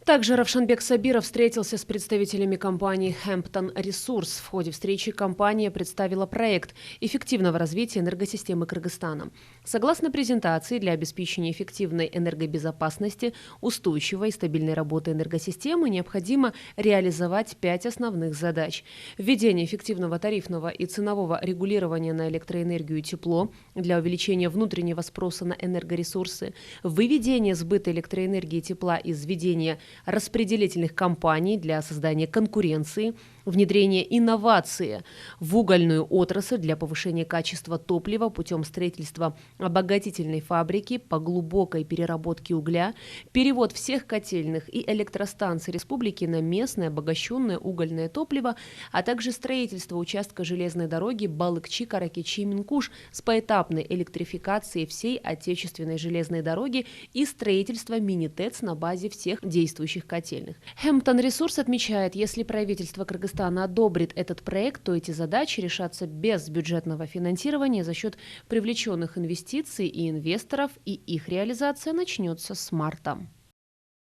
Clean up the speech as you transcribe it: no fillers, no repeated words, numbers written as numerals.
Также Равшанбек Сабиров встретился с представителями компании «Хэмптон Ресурс». В ходе встречи компания представила проект эффективного развития энергосистемы Кыргызстана. Согласно презентации, для обеспечения эффективной энергобезопасности, устойчивой и стабильной работы энергосистемы необходимо реализовать 5 основных задач. Введение эффективного тарифного и ценового регулирования на электроэнергию и тепло для увеличения внутреннего спроса на энергоресурсы, выведение сбыта электроэнергии и тепла из введения распределительных компаний для создания конкуренции, внедрение инноваций в угольную отрасль для повышения качества топлива путем строительства обогатительной фабрики по глубокой переработке угля, перевод всех котельных и электростанций республики на местное обогащенное угольное топливо, а также строительство участка железной дороги Балыкчи-Каракечи-Минкуш с поэтапной электрификацией всей отечественной железной дороги и строительство мини-ТЭЦ на базе всех действующих котельных. Хэмптон Ресурс отмечает, если правительство Кыргызстана одобрит этот проект, то эти задачи решатся без бюджетного финансирования за счет привлеченных инвестиций и инвесторов, и их реализация начнется с марта.